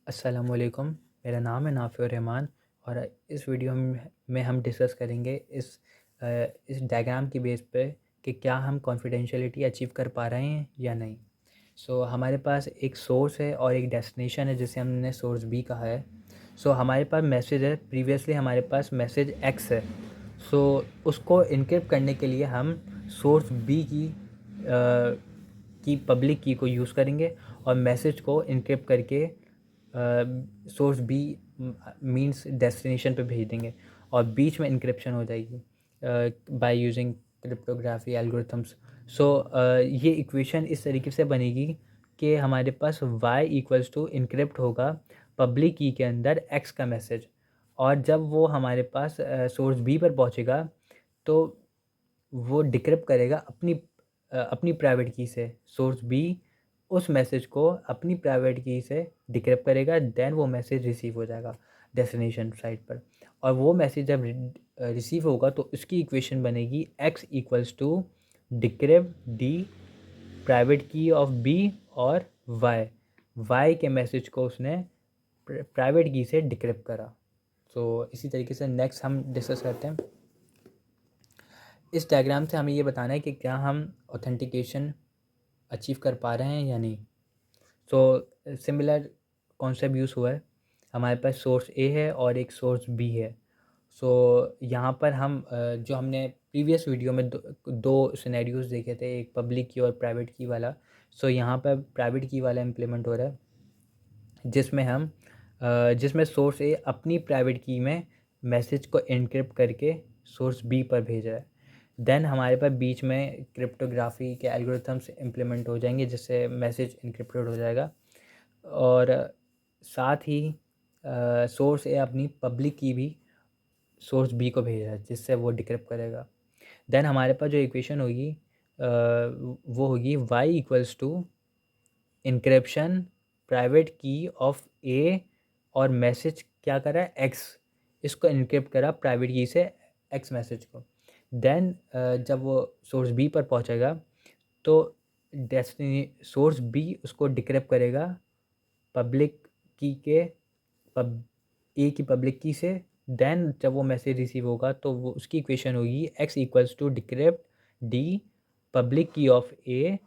अस्सलामुअलैकुम। मेरा नाम है नाफ़िउर रहमान और इस वीडियो में हम डिस्कस करेंगे इस डायग्राम की बेस पे कि क्या हम कॉन्फिडेंशियलिटी अचीव कर पा रहे हैं या नहीं। हमारे पास एक सोर्स है और एक डेस्टिनेशन है जिसे हमने सोर्स बी कहा है। हमारे पास मैसेज है, प्रीवियसली हमारे पास मैसेज एक्स है। उसको इनक्रिप्ट करने के लिए हम सोर्स बी की पब्लिक की को यूज़ करेंगे और मैसेज को इनक्रिप्ट करके सोर्स बी मीन्स डेस्टिनेशन पे भेज देंगे और बीच में इंक्रिप्शन हो जाएगी बाय यूजिंग क्रिप्टोग्राफी एल्गोरिथम्स। ये इक्वेशन इस तरीके से बनेगी कि हमारे पास y इक्वल्स टू इनक्रिप्ट होगा पब्लिक की के अंदर x का मैसेज, और जब वो हमारे पास सोर्स बी पर पहुंचेगा तो वो डिक्रिप्ट करेगा अपनी प्राइवेट की से। सोर्स बी उस मैसेज को अपनी प्राइवेट की से डिक्रिप्ट करेगा, देन वो मैसेज रिसीव हो जाएगा डेस्टिनेशन साइट पर। और वो मैसेज जब रिसीव होगा तो उसकी इक्वेशन बनेगी x equals to decrypt D private key of B और y के मैसेज को उसने प्राइवेट की से डिक्रिप्ट करा। इसी तरीके से नेक्स्ट हम डिस्कस करते हैं। इस डायग्राम से हमें ये बताना है कि क्या हम ऑथेंटिकेशन अचीव कर पा रहे हैं या नहीं। सिमिलर कॉन्सेप्ट यूज़ हुआ है। हमारे पास सोर्स ए है और एक सोर्स बी है। यहाँ पर हम जो हमने प्रीवियस वीडियो में दो सिनेरियोज़ देखे थे, एक पब्लिक की और प्राइवेट की वाला। यहाँ पर प्राइवेट की वाला इम्प्लीमेंट हो रहा है जिसमें सोर्स ए अपनी प्राइवेट की में मैसेज को एनक्रिप्ट करके सोर्स बी पर भेज रहा है। देन हमारे पास बीच में क्रिप्टोग्राफी के एल्गोरिथम्स इम्प्लीमेंट हो जाएंगे जिससे मैसेज इनक्रिप्टेड हो जाएगा, और साथ ही सोर्स ए अपनी पब्लिक की भी सोर्स बी को भेज रहा है जिससे वो डिक्रिप्ट करेगा। देन हमारे पास जो इक्वेशन होगी वो होगी y equals to encryption private key of A और मैसेज क्या करा है x, इसको इनक्रिप्ट करा प्राइवेट की से x मैसेज को। देन जब वो सोर्स बी पर पहुंचेगा तो सोर्स बी उसको डिक्रिप्ट करेगा पब्लिक की के ए की पब्लिक की से। देन जब वो मैसेज रिसीव होगा तो वो उसकी इक्वेशन होगी x equals to decrypt D public key of A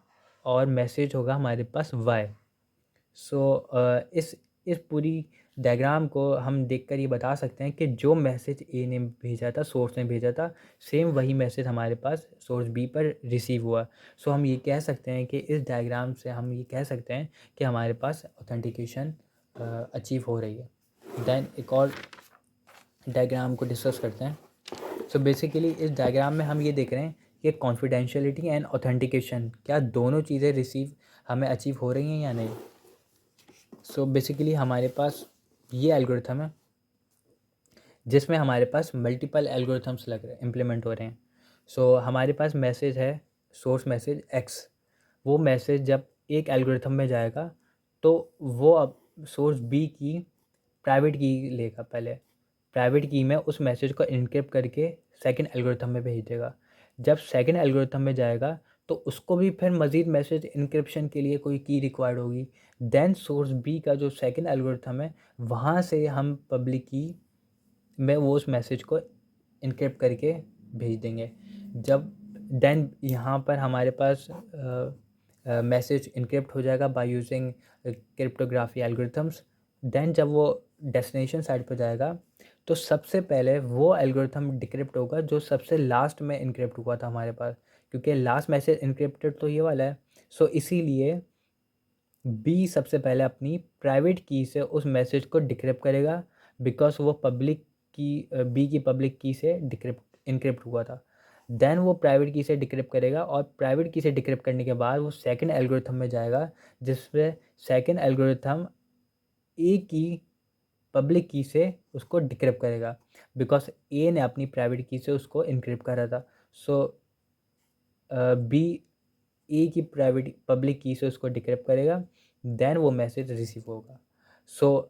और मैसेज होगा हमारे पास y। इस पूरी डायग्राम को हम देखकर ये बता सकते हैं कि जो मैसेज ए ने भेजा था, सोर्स ने भेजा था, सेम वही मैसेज हमारे पास सोर्स बी पर रिसीव हुआ। हम ये कह सकते हैं कि इस डायग्राम से हम ये कह सकते हैं कि हमारे पास ऑथेंटिकेशन अचीव हो रही है। देन एक और डायग्राम को डिस्कस करते हैं। बेसिकली इस डायग्राम में हम ये देख रहे हैं कि कॉन्फिडेंशियलिटी एंड ऑथेंटिकेशन क्या दोनों चीज़ें हमें अचीव हो रही हैं या नहीं। बेसिकली हमारे पास ये एल्गोरिथम है जिसमें हमारे पास मल्टीपल एल्गोरिथम्स लग रहे हैं, इम्प्लीमेंट हो रहे हैं। हमारे पास मैसेज है, सोर्स मैसेज x। वो मैसेज जब एक एल्गोरिथम में जाएगा तो वो अब सोर्स बी की प्राइवेट की लेगा, पहले प्राइवेट की में उस मैसेज को इनक्रिप्ट करके सेकंड एल्गोरिथम में भेज देगा। जब सेकंड एल्गोरिथम में जाएगा तो उसको भी फिर मज़ीद मैसेज इनक्रिप्शन के लिए कोई की रिक्वायर्ड होगी। देन सोर्स बी का जो सेकंड एल्गोरिथम है वहाँ से हम पब्लिक की में वो उस मैसेज को इनक्रिप्ट करके भेज देंगे। जब देन यहाँ पर हमारे पास मैसेज इनक्रिप्ट हो जाएगा by using cryptography algorithms. Then जब वो डेस्टिनेशन साइट पर जाएगा तो सबसे पहले वो एल्गोरिथम डिक्रिप्ट होगा जो सबसे लास्ट में इनक्रिप्ट हुआ था हमारे पास, क्योंकि लास्ट मैसेज इनक्रिप्टेड तो ये वाला है। इसीलिए बी सबसे पहले अपनी प्राइवेट की से उस मैसेज को डिक्रिप्ट करेगा, बिकॉज वो पब्लिक की बी की पब्लिक की से इनक्रिप्ट हुआ था। देन वो प्राइवेट की से डिक्रिप्ट करेगा और प्राइवेट की से डिक्रिप्ट करने के बाद वो सेकंड एल्गोरिथम में जाएगा जिसमें सेकंड एल्गोरिथम ए की पब्लिक की से उसको डिक्रिप्ट करेगा, बिकॉज ए ने अपनी प्राइवेट की से उसको इनक्रिप्ट करा था। बी ए की प्राइवेट पब्लिक की से उसको डिक्रिप्ट करेगा, देन वो मैसेज रिसीव होगा।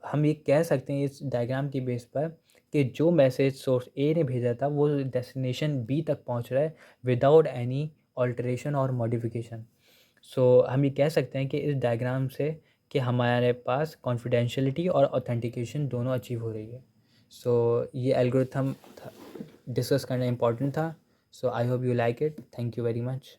हम ये कह सकते हैं इस डायग्राम की बेस पर कि जो मैसेज सोर्स ए ने भेजा था वो डेस्टिनेशन बी तक पहुंच रहा है विदाउट एनी ऑल्टरेशन और मॉडिफिकेशन। हम ये कह सकते हैं कि इस डायग्राम से कि हमारे पास कॉन्फिडेंशियलिटी और ऑथेंटिकेशन दोनों अचीव हो रही है। सो ये एल्गोरिथम डिस्कस करना इम्पोर्टेंट था। So I hope you like it. Thank you very much.